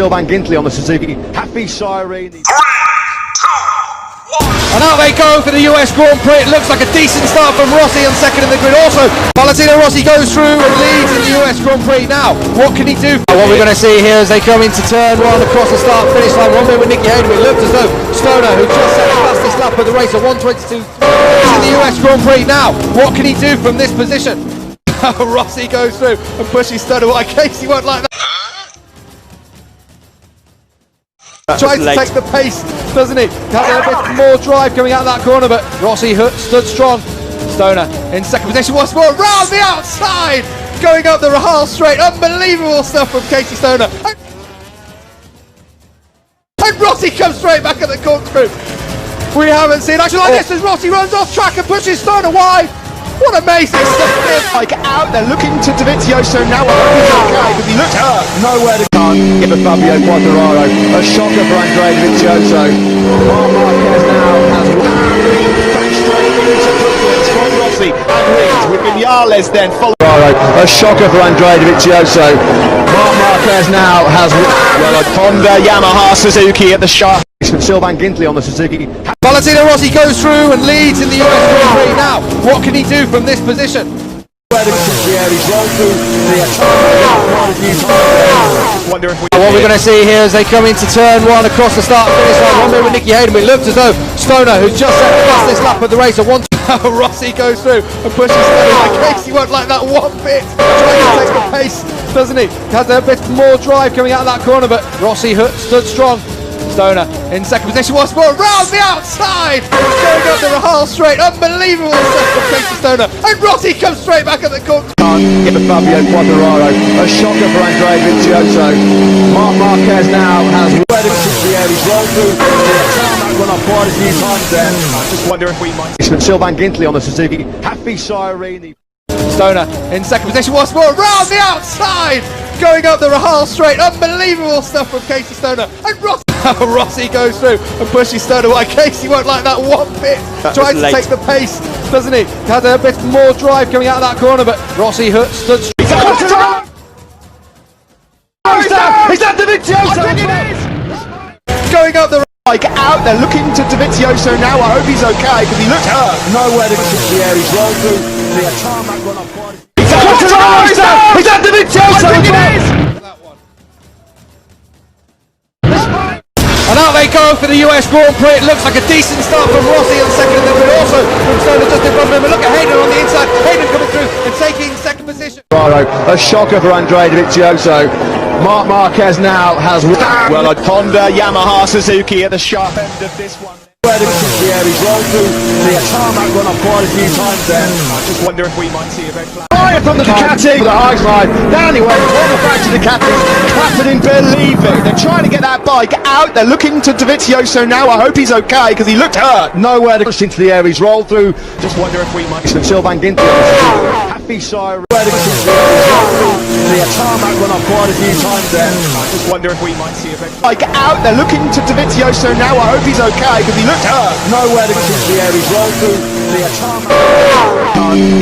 Sylvain Gintley on the Suzuki. Happy Siren. 3, 2, 1. And out they go for the US Grand Prix. It looks like a decent start from Rossi on second in the grid. Also, Valentino Rossi goes through and leads in the US Grand Prix. Now, what can he do? What we're going to see here as they come into turn one across the start-finish line. One bit with Nicky Hayden. It looked as though Stoner, who just set the fastest lap of the race at 1:22, is in the US Grand Prix. Now, what can he do from this position? Rossi goes through and pushes Stoner. What a case he won't like that. Tries to take the pace, doesn't he? Has a bit more drive coming out of that corner, but Rossi stood strong. Stoner in second position once more, round the outside, going up the Rahal straight. Unbelievable stuff from Casey Stoner. And Rossi comes straight back at the corkscrew. We haven't seen action like this as Rossi runs off track and pushes Stoner wide. What amazing stuff! Like out there looking to Dovizioso now. I hope he's okay because he looked hurt. Nowhere to go. Give it Fabio Quartararo. A shocker for Andrea Dovizioso. Marc Marquez now has back straight into Brooklyn from Rossi and Rings with Vinales then following. A shocker for Andrea Dovizioso. Marc Marquez now has Honda, Yamaha, Suzuki at the sharp. Sylvain Gintley on the Suzuki. Valentino Rossi goes through and leads in the US Grand Prix. Now, what can he do from this position? What we're going to see here as they come into turn one across the start-finish line. One bit with Nicky Hayden. It looked as though Stoner, who just set the fastest lap of the race at 1. Rossi goes through and pushes Stoner. Like case he won't like that one bit. Trying to take the pace, doesn't he? Has a bit more drive coming out of that corner, but Rossi stood strong. Stoner in second position once more, round the outside, going up the Rahal straight. Unbelievable stuff from Casey Stoner, and Rossi comes straight back at the corner. Give it Fabio Quartararo. A shocker for Andrea Dovizioso. Marc Marquez now has the air. He's rolled through. Gone up quite a few times there. I just wonder if we might. Sylvain Gintley on the Suzuki. Happy Siren. Stoner in second position once more, round the outside, going up the Rahal straight. Unbelievable stuff from Casey Stoner, and Rossi goes through and pushes Stoner. What a case he won't like that one bit. Tries to take the pace, doesn't he? Has a bit more drive coming out of that corner, but Rossi stood strong. Is that Dovizioso? Going up the like out there looking to Dovizioso now. I hope he's okay because he looked hurt. Nowhere to the air. He's rolled through the tarmac. Gone up quite. Is that Dovizioso? And out they go for the US Grand Prix. It looks like a decent start from Rossi on second in the grid. Also from Stoner just in front of him. But look at Hayden on the inside. Hayden coming through and taking second position. A shocker for Andrea Dovizioso. Marc Marquez now has Honda, Yamaha, Suzuki at the sharp end of this one. He's rolled through the tarmac. Gone up quite a few times there. I just wonder if we might see a red flag. Fire from the Dukati for the high slide. Down he went. All the back to Dukati. Clapping in, believe it. They're trying to get that bike out. They're looking to Dovizioso now. I hope he's okay because he looked hurt. Nowhere to push into the air. He's rolled through. Just wonder if we might. Sylvain Gintley. Happy Siren. The tarmac went up quite a few times there. I just wonder if we might see a red flag. Out. They're looking to Dovizioso now. I hope he's okay because he looked hurt. Nowhere to push the air. He's rolled through the tarmac.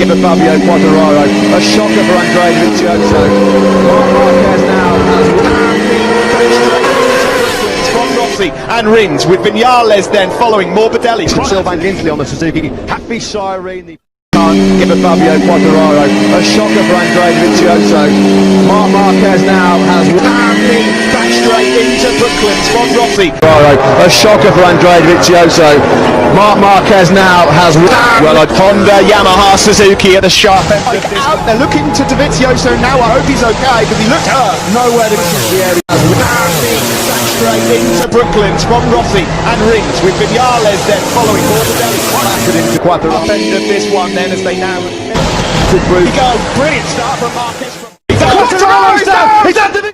Give it Fabio Quartararo. A shocker for Andrea Dovizioso. Marc Marquez now has from Rossi and Rins with Vinales then following Morbidelli. Sylvain Gintley on the Suzuki. Happy Siren. Give it Fabio Quartararo. A shocker for Andrea Dovizioso. Marc Marquez now has back straight into Brooklyn from Rossi. A shocker for Andrea Dovizioso. Marc Marquez now has Honda, Yamaha, Suzuki at the sharp end of this. Out there looking to Dovizioso now. I hope he's okay because he looked hurt. Nowhere to the air. Back straight into Brooklyn from Rossi and Rings with Vinales then following Morbidelli. Into Quartararo. Up end of this one then as they now. Here we go. Brilliant start from Marquez.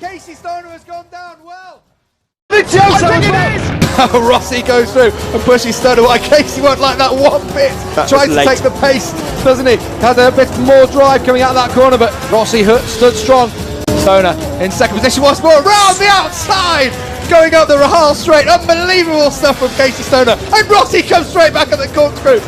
Casey Stoner has gone down well. Rossi goes through and pushes Stoner. What a case he won't like that one bit. Tries to take the pace, doesn't he? Has a bit more drive coming out of that corner, but Rossi stood strong. Stoner in second position once more, round the outside, going up the Rahal straight. Unbelievable stuff from Casey Stoner, and Rossi comes straight back at the corkscrew.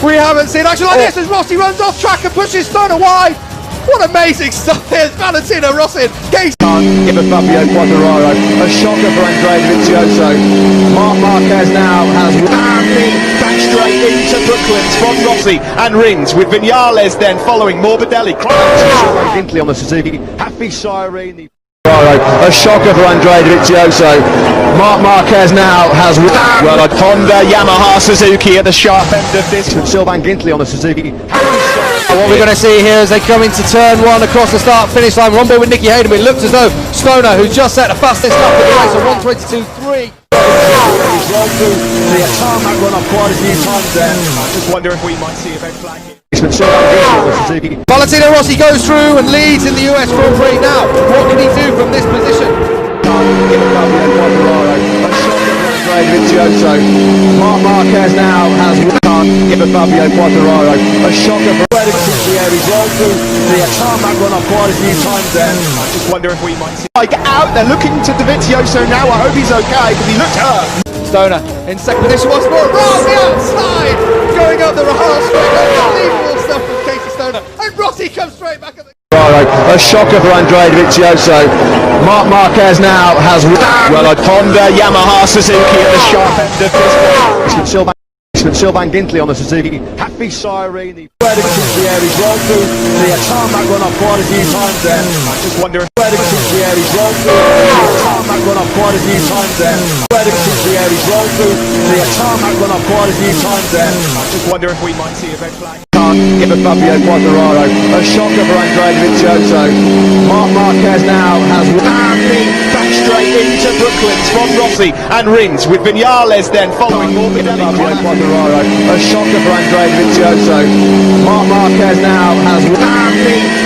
We haven't seen action like this as Rossi runs off track and pushes Stoner wide. What What amazing stuff here. Valentino Rossi and Casey. Give a Fabio Quattararo. A shocker for Andrea Dovizioso. Marc Marquez now has back straight into Brooklands from Rossi and rings with Vinales then following Morbidelli. Gintley on the Suzuki. Happy Siren. A shocker for Andrea Dovizioso. Marc Marquez now has well a Honda, Yamaha, Suzuki at the sharp end of this. Sylvain Gintley on the Suzuki. What we're going to see here as they come into turn one across the start-finish line. One bit with Nicky Hayden. It looks as though Stoner, who just set the fastest lap of the race at 1:22.3. He's rolled through the tarmac run up quite a few times there. I just wonder if we might see a red flag here. Valentino Rossi goes through and leads in the US Grand Prix now. What can he do from this position? Marc Marquez now has give a Fabio Quattararo. A shocker for he's rolled through the tarmac run up quite a few times there. I just wonder if we might see out there looking to Dovizioso now. I hope he's okay because he looked hurt. Stoner in second position once more. Round the outside, going up the Rahal straight. Unbelievable stuff from Casey Stoner, and Rossi comes straight back at the. A shocker for Andrea Dovizioso. Marc Marquez now has well a Honda, Yamaha, Suzuki at the sharp end of this. Sylvain Gintley on the Suzuki. Happy Siren. He's rolled through the tarmac run up quite a few times there. I just wonder if he's rolled through the tarmac run up quite a few times there. He's rolled through the tarmac run up quite a few times there. I just wonder if we might see a red flag. Give a Fabio Quattararo. A shocker for Andrea Dovizioso. Marc Marquez now has back straight into Brooklands from Rossi and rings with Vinales then following Morbidelli. A shocker for Andrea Dovizioso. Marc Marquez now has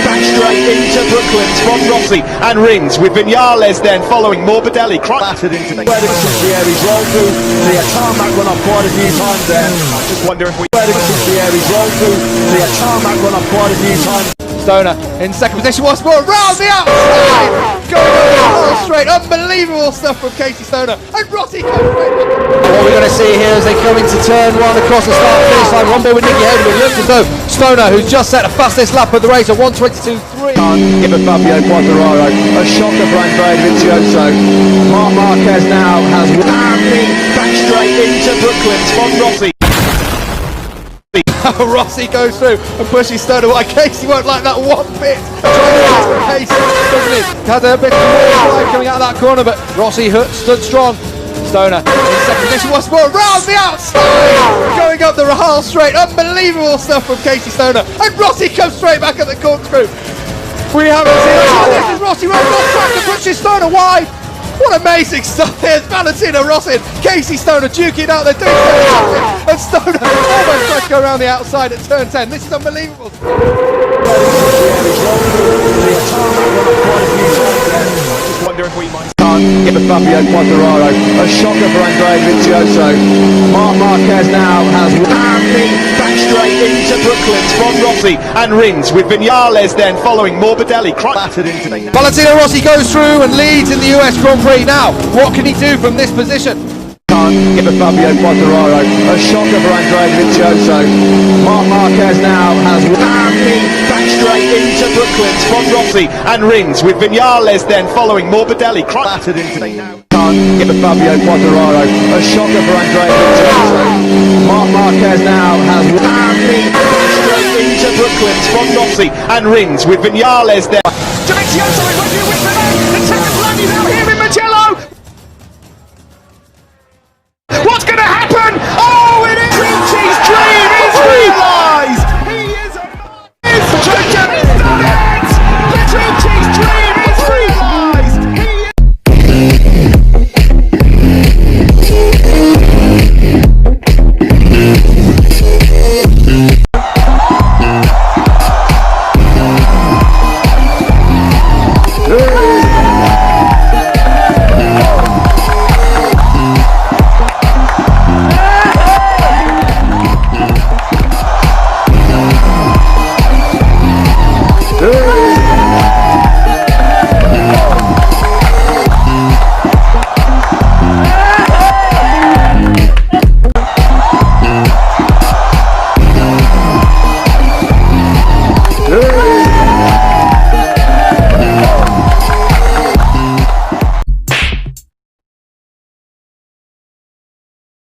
back straight into Brooklands from Rossi and rings with Vinales then following Morbidelli. Battered into the he's rolled through the tarmac run up quite a few times there. I just wonder if we he's rolled through the tarmac run up quite a few times. Stoner in second position once more. Round the outside, going over the whole straight. Unbelievable stuff from Casey Stoner, and Rossi comes straight back. What we're going to see here as they come into turn one across the start-finish line. One bit with Nicky Hayden. It looks as though Stoner, who's just set the fastest lap of the race at 1:22.3. Give a Fabio Quattararo. A shocker for Andrea Dovizioso. Marc Marquez now has back straight into Brooklands from Rossi. Rossi goes through and pushes Stoner away. Casey won't like that one bit. Pace, doesn't he? Has a bit more drive coming out of that corner, but Rossi stood strong. Stoner in second position once more. Round the outside, going up the Rahal straight. Unbelievable stuff from Casey Stoner, and Rossi comes straight back at the corkscrew. We haven't seen it. Oh, this is Rossi running off track and pushes Stoner wide. What amazing stuff here. Valentino Rossi and Casey Stoner duking out. They're doing something, and Stoner almost tries to go around the outside at turn 10. This is unbelievable. Wonder if we might give a Fabio Quattararo. A shocker for Andrea Dovizioso. Marc Marquez now has back straight into Brooklands from Rossi and rings with Vinales then following Morbidelli. Battered into the. Valentino Rossi goes through and leads in the US Grand Prix now. What can he do from this position? Give a Fabio Quattararo. A shocker for Andrea Dovizioso. Marc Marquez now has back straight into Brooklands from Rossi and rings with Vinales then following Morbidelli. Battered into the. Give a Fabio Quattararo. A shocker for Andrea Dovizioso. Marc Marquez now has back straight into Brooklands from Rossi and rings with Vinales then. Dovizioso is looking with the second flag is out here.